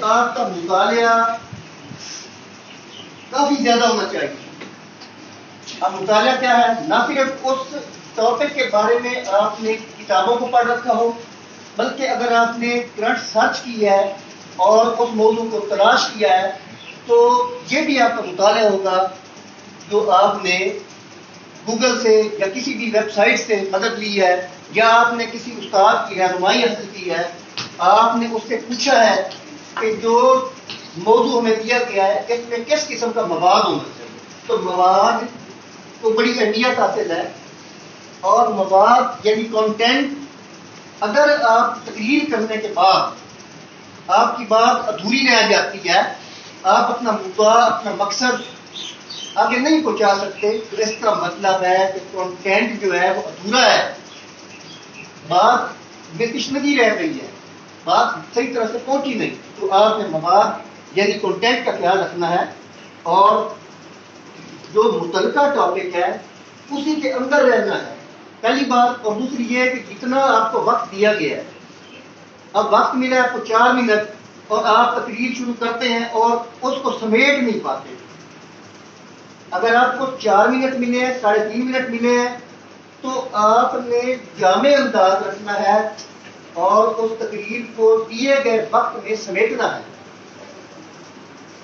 آپ کا مطالعہ کافی زیادہ ہونا چاہیے. اب مطالعہ کیا ہے؟ نہ صرف اس ٹاپک کے بارے میں آپ نے کتابوں کو پڑھ رکھا ہو، بلکہ اگر آپ نے کرنٹ سرچ کی ہے اور اس موضوع کو تلاش کیا ہے تو یہ بھی آپ کا مطالعہ ہوگا جو آپ نے گوگل سے یا کسی بھی ویب سائٹ سے مدد لی ہے، یا آپ نے کسی استاد کی رہنمائی حاصل کی ہے، آپ نے اس سے پوچھا ہے کہ جو موضوع ہمیں دیا گیا ہے اس میں کس قسم کا مواد ہونا چاہیے. تو مواد کو بڑی اہمیت حاصل ہے، اور مواد یعنی کانٹینٹ. اگر آپ تقریر کرنے کے بعد آپ کی بات ادھوری رہ جاتی ہے، آپ اپنا مدعا اپنا مقصد آگے نہیں پہنچا سکتے، تو اس کا مطلب ہے کہ کانٹینٹ جو ہے وہ ادھورا ہے، بات میں تشنگی رہ گئی ہے، بات صحیح طرح سے پہنچی نہیں. تو آپ نے مواد یعنی کانٹینٹ کا خیال رکھنا ہے، اور جو متعلقہ ٹاپک ہے اسی کے اندر رہنا ہے، پہلی بات. اور دوسری یہ ہے کہ جتنا آپ کو وقت دیا گیا ہے، اب وقت ملا ہے آپ کو 4 منٹ اور آپ تقریر شروع کرتے ہیں اور اس کو سمیٹ نہیں پاتے. اگر آپ کو 4 منٹ ملے ہیں، 3.5 منٹ ملے ہیں، تو آپ نے جامع انداز رکھنا ہے اور اس تقریر کو دیے گئے وقت میں سمیٹنا ہے.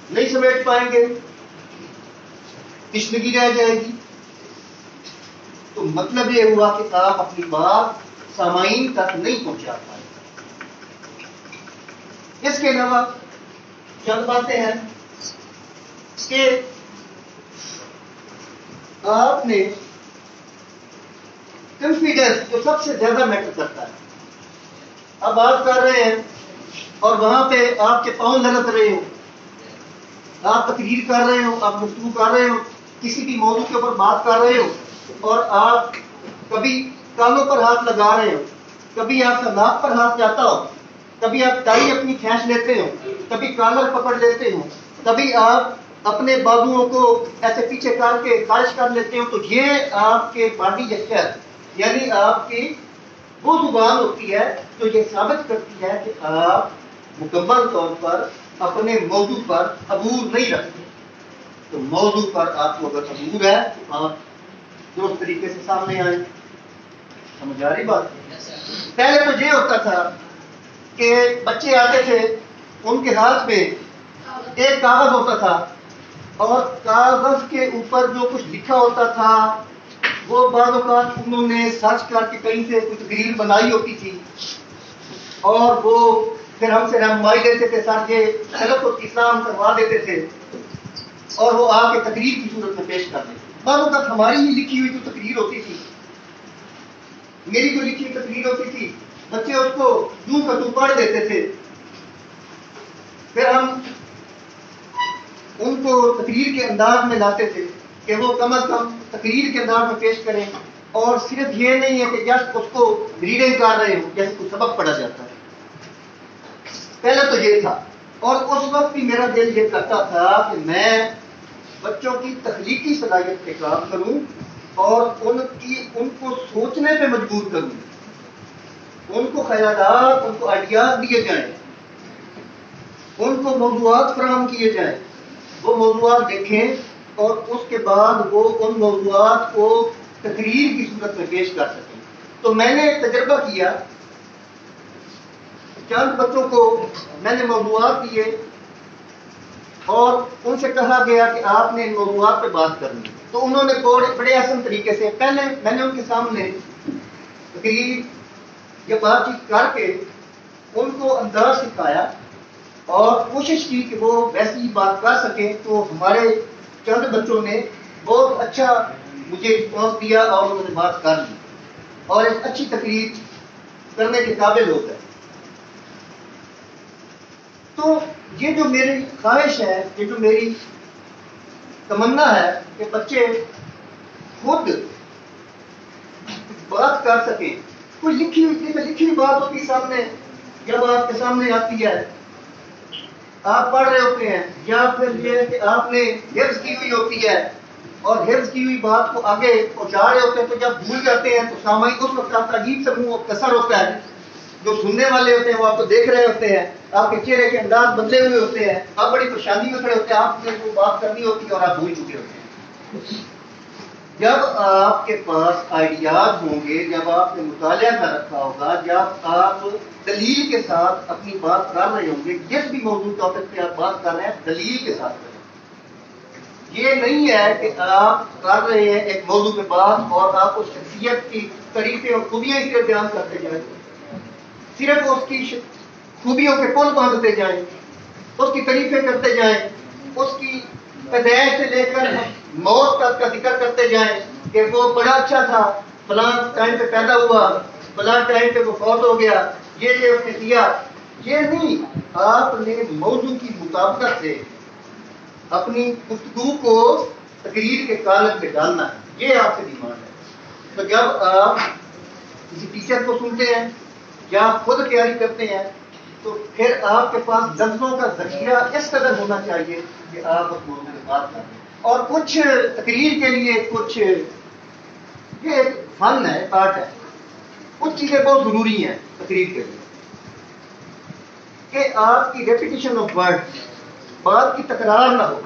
نہیں سمیٹ پائیں گے، تشنگی رہ جائے گی. تو مطلب یہ ہوا کہ آپ اپنی بات سامعین تک نہیں پہنچا پائے. اس کے علاوہ چند باتیں ہیں کہ آپ نے کنفیڈنس جو سب سے زیادہ میٹر کرتا ہے. اب آپ کر رہے ہیں اور وہاں پہ آپ کے پاؤں لگت رہے ہو، آپ تقریر کر رہے ہو، آپ گفتگو کر رہے ہو، کسی بھی موضوع کے اوپر بات کر رہے ہو، اور آپ کبھی کانوں پر ہاتھ لگا رہے ہو، کبھی آپ کا ناک پر ہاتھ جاتا ہو، کبھی آپ ٹائی اپنی کھینچ لیتے ہو، کبھی کالر پکڑ لیتے ہو، کبھی آپ اپنے بازوؤں کو ایسے پیچھے کر کے خارش کر لیتے ہو. تو یہ آپ کے باڈی جسچر یعنی آپ کی وہ زبان ہوتی ہے جو یہ ثابت کرتی ہے کہ آپ مکمل طور پر اپنے موضوع پر عبور نہیں رکھتے. تو موضوع پر آپ کو اگر عبور ہے تو آپ درست طریقے سے سامنے آئیں. سمجھ آ رہی بات؟ پہلے تو یہ ہوتا تھا کہ بچے آتے تھے، ان کے ہاتھ میں ایک کاغذ ہوتا تھا اور کاغذ کے اوپر جو کچھ لکھا ہوتا تھا وہ بعض اوقات انہوں نے سرچ کر کے کہیں سے کچھ تقریر بنائی ہوتی تھی، اور وہ پھر ہم سے رہنمائی دیتے تھے، سر یہ غلط ہوتی، اسلام کروا دیتے تھے، اور وہ آ کے تقریر کی صورت میں پیش کر دیتے. بعض اوقات ہماری ہی لکھی ہوئی جو تقریر ہوتی تھی، میری جو لکھی ہوئی تقریر ہوتی تھی، بچے اس کو یوں کا تو پڑھ دیتے تھے. پھر ہم ان کو تقریر کے انداز میں لاتے تھے کہ وہ کم از کم تقریر کے انداز میں پیش کریں، اور صرف یہ نہیں ہے کہ جسٹ اس کو ریڈنگ کر رہے ہوں جیسے کوئی سبق پڑھا جاتا ہے. پہلے تو یہ تھا، اور اس وقت بھی میرا دل یہ کرتا تھا کہ میں بچوں کی تخلیقی صلاحیت پہ کام کروں اور ان کو سوچنے پہ مجبور کروں، ان کو خیالات، ان کو آئیڈیاز دیے جائیں، ان کو موضوعات فراہم کیے جائیں، وہ موضوعات دیکھیں اور اس کے بعد وہ ان موضوعات کو تقریر کی صورت میں پیش کر سکیں. تو میں نے تجربہ کیا، چند بچوں کو میں نے موضوعات دیے اور ان سے کہا گیا کہ آپ نے ان موضوعات پہ بات کرنی. تو انہوں نے بڑے آسان طریقے سے، پہلے میں نے ان کے سامنے تقریر یا بات چیت کر کے ان کو انداز سکھایا اور کوشش کی کہ وہ ویسی بات کر سکیں. تو ہمارے چند بچوں نے بہت اچھا مجھے رسپانس دیا اور انہوں نے بات کر لی اور ایک اچھی تقریر کرنے کے قابل ہو گئے. تو یہ جو میری خواہش ہے، یہ جو میری تمنا ہے کہ بچے خود بات کر سکیں. کوئی لکھی ہوئی بات ہوتی سامنے، جب آپ کے سامنے آتی ہے آپ پڑھ رہے ہوتے ہیں، یا پھر یہ کہ آپ نے حفظ کی ہوئی ہوتی ہے اور حفظ کی ہوئی بات کو آگے پہنچا رہے ہوتے ہیں، تو جب بھول جاتے ہیں تو سامعین اس وقت آپ کا عجیب سا منہ کسر ہوتا ہے جو سننے والے ہوتے ہیں وہ آپ کو دیکھ رہے ہوتے ہیں, آپ کے چہرے کے انداز بدلے ہوئے ہوتے ہیں, آپ بڑی پریشانی میں کھڑے ہوتے ہیں, آپ نے وہ بات کرنی ہوتی ہے اور آپ بھول چکے ہوتے ہیں. جب آپ کے پاس آئیڈیاز ہوں گے, جب آپ نے مطالعہ کر رکھا ہوگا, جب آپ دلیل کے ساتھ اپنی بات کر رہے ہوں گے, جس بھی موضوع ٹاپک پہ آپ بات کر رہے ہیں دلیل کے ساتھ کریں. یہ نہیں ہے کہ آپ کر رہے ہیں ایک موضوع پہ بات اور آپ اس شخصیت کی تعریفیں اور خوبیاں اس کے بیان کرتے جائیں, صرف اس کی خوبیوں کے پل باندھتے جائیں, اس کی تعریفیں کرتے جائیں, اس کی پیدائش سے لے کر موت تک کا ذکر کرتے جائیں کہ وہ بڑا اچھا تھا, فلاں ٹائم پہ پیدا ہوا, فلاں ٹائم پہ وہ فوت ہو گیا, یہ اس نے کیا. یہ نہیں, آپ نے موضوع کی مطابقت سے اپنی گفتگو کو تقریر کے کالم پہ ڈالنا ہے, یہ آپ سے ڈیمانڈ ہے. تو جب آپ کسی ٹیچر کو سنتے ہیں یا خود تیاری کرتے ہیں تو پھر آپ کے پاس لفظوں کا ذخیرہ اس قدر ہونا چاہیے کہ آپ اس موضوع پہ بات کریں. اور کچھ تقریر کے لیے کچھ یہ ایک فن ہے, آرٹ ہے, کچھ چیزیں بہت ضروری ہیں تقریر کے لیے کہ آپ کی ریپیٹیشن آف ورڈ, بات کی تکرار نہ ہو.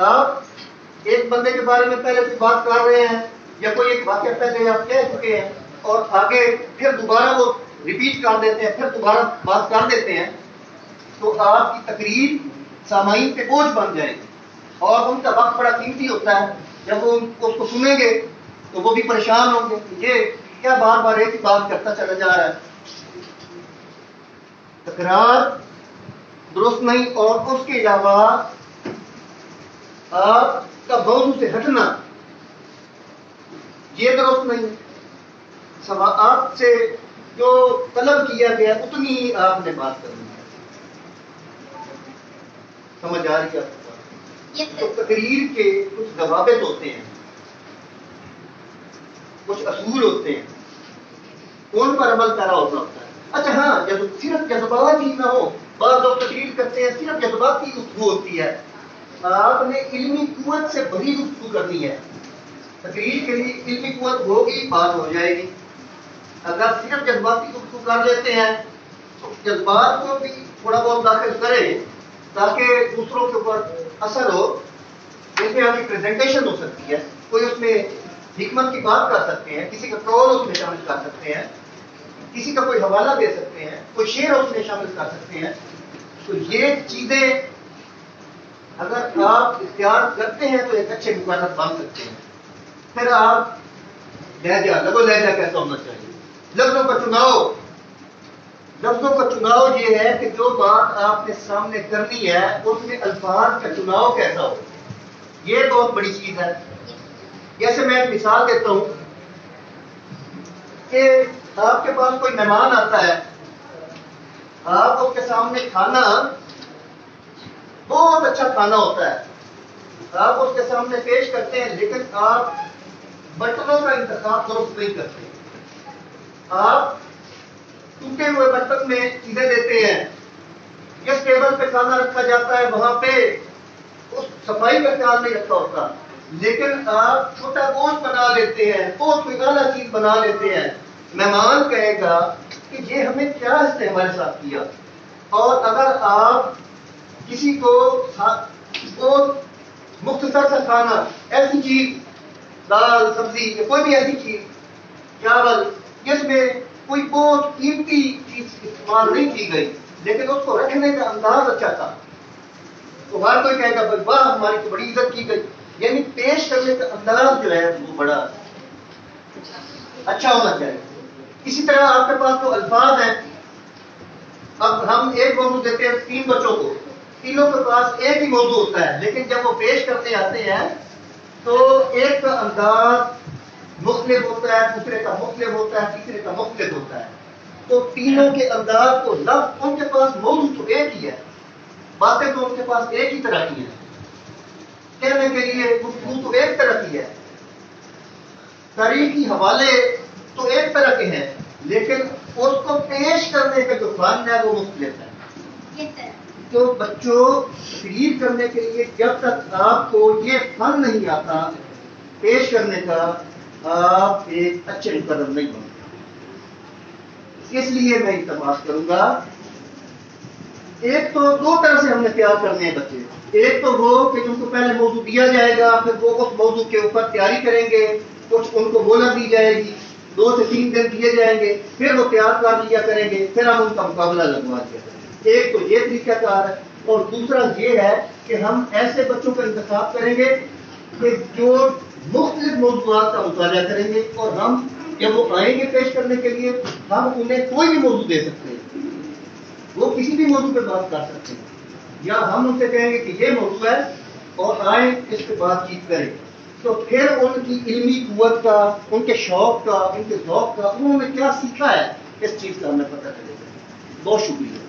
آپ ایک بندے کے بارے میں پہلے کوئی بات کر رہے ہیں یا کوئی ایک واقعہ پہلے آپ کہہ چکے ہیں اور آگے پھر دوبارہ وہ ریپیٹ کر دیتے ہیں, پھر دوبارہ بات کر دیتے ہیں, تو آپ کی تقریر سامعین پہ بوجھ بن جائے گی اور ان کا وقت بڑا قیمتی ہوتا ہے. جب وہ اس کو سنیں گے تو وہ بھی پریشان ہوں گے کہ یہ کیا بار بار ایک ہی بات کرتا چلا جا رہا ہے. تکرار درست نہیں, اور اس کے علاوہ آپ کا موضوع سے ہٹنا یہ درست نہیں. آپ سے جو طلب کیا گیا اتنی ہی آپ نے بات کرنی ہے. سمجھ آ رہی ہے؟ تو تقریر کے کچھ ضوابط ہوتے ہیں, کچھ اصول ہوتے ہیں, کون پر عمل کرا ہونا ہوتا ہے. اچھا ہاں, جب صرف جذبات ہی نہ ہو, بعض لوگ تقریر کرتے ہیں صرف جذبات کی گفتگو ہوتی ہے. آپ نے علمی قوت سے بڑی گفتگو کرنی ہے. تقریر کے لیے علمی قوت ہوگی, بات ہو جائے گی. اگر صرف جذباتی گفتگو کر لیتے ہیں تو جذبات کو بھی تھوڑا بہت داخل کریں تاکہ دوسروں کے اوپر اثر ہو. جیسے آپ کی پریزنٹیشن ہو سکتی ہے, کوئی اس میں حکمت کی بات کر سکتے ہیں, کسی کا قول اس میں شامل کر سکتے ہیں, کسی کا کوئی حوالہ دے سکتے ہیں, کوئی شعر اس میں شامل کر سکتے ہیں. تو یہ چیزیں اگر آپ اختیار کرتے ہیں تو ایک اچھے مقرر بن سکتے ہیں. پھر آپ لہجہ, لہجہ کیسا ہونا چاہیے, لفظوں کا چناؤ. لفظوں کا چناؤ یہ ہے کہ جو بات آپ نے سامنے کرنی ہے اس میں الفاظ کا چناؤ کیسا ہو, یہ بہت بڑی چیز ہے. جیسے میں ایک مثال دیتا ہوں کہ آپ کے پاس کوئی مہمان آتا ہے, آپ اس کے سامنے کھانا, بہت اچھا کھانا ہوتا ہے, آپ اس کے سامنے پیش کرتے ہیں, لیکن آپ برتنوں کا انتخاب درست نہیں کرتے. آپ ٹوٹے ہوئے برتن میں چیزیں دیتے ہیں. جس ٹیبل پہ کھانا رکھا جاتا ہے وہاں پہ اس صفائی کا خیال نہیں رکھا ہوتا, لیکن آپ چھوٹا گوشت بنا لیتے ہیں, بہت کوئی اعلیٰ چیز بنا لیتے ہیں. مہمان کہے گا کہ یہ ہمیں کیا اس نے ہمارے ساتھ کیا. اور اگر آپ کسی کو مختصر سا کھانا, ایسی چیز, دال سبزی یا کوئی بھی ایسی چیز, چاول, جس میں کوئی بہت قیمتی چیز استعمال نہیں کی گئی لیکن اس کو رکھنے کا انداز اچھا تھا, تو ہر کوئی کہے گا بھائی واہ ہماری تو بڑی عزت کی گئی. یعنی پیش کرنے کا انداز جو ہے وہ بڑا اچھا ہونا چاہیے. اسی طرح آپ کے پاس جو الفاظ ہیں, اب ہم ایک موضوع دیتے ہیں 3 بچوں کو, تینوں کے پاس ایک ہی موضوع ہوتا ہے, لیکن جب وہ پیش کرنے آتے ہیں تو ایک کا انداز مختلف ہوتا ہے, دوسرے کا مختلف ہوتا ہے, تیسرے کا مختلف ہوتا ہے. تو تینوں کے انداز کو, لفظ ان کے پاس موضوع تو ایک ہی ہے, باتیں تو ان کے پاس ایک ہی طرح کی ہیں, کہنے کے لیے گفتگو تو ایک طرح کی ہے, تاریخی حوالے تو ایک طرح کے ہیں, لیکن اس کو پیش کرنے کا جو فن ہے وہ مختلف ہے. تو بچوں, تقریر کرنے کے لیے جب تک آپ کو یہ فن نہیں آتا پیش کرنے کا, آپ ایک اچھے مقرر نہیں بنتے. اس لیے میں التماس کروں گا، ایک تو دو طرح سے ہم نے تیار کرنے ہیں بچے. ایک تو وہ کہ جن کو پہلے موضوع دیا جائے گا، پھر وہ اس موضوع کے اوپر تیاری کریں گے، کچھ ان کو بولا دی جائے گی، 2 سے 3 دن دیے جائیں گے، پھر وہ تیار کر لیا کریں گے، پھر ہم ان کا مقابلہ لگوا دیا کریں گے. ایک تو یہ طریقہ کار ہے. اور دوسرا یہ ہے کہ ہم ایسے بچوں کا انتخاب کریں گے کہ جو مختلف موضوعات کا مطالعہ کریں گے، اور ہم جب وہ آئیں گے پیش کرنے کے لیے، ہم انہیں کوئی بھی موضوع دے سکتے ہیں، وہ کسی بھی موضوع پہ بات کر سکتے ہیں، یا ہم ان سے کہیں گے کہ یہ موضوع ہے اور آئیں اس پہ بات چیت کریں. تو پھر ان کی علمی قوت کا، ان کے شوق کا، ان کے ذوق کا، انہوں نے کیا سیکھا ہے، اس چیز کا ہمیں پتہ چلے گا. بہت شکریہ.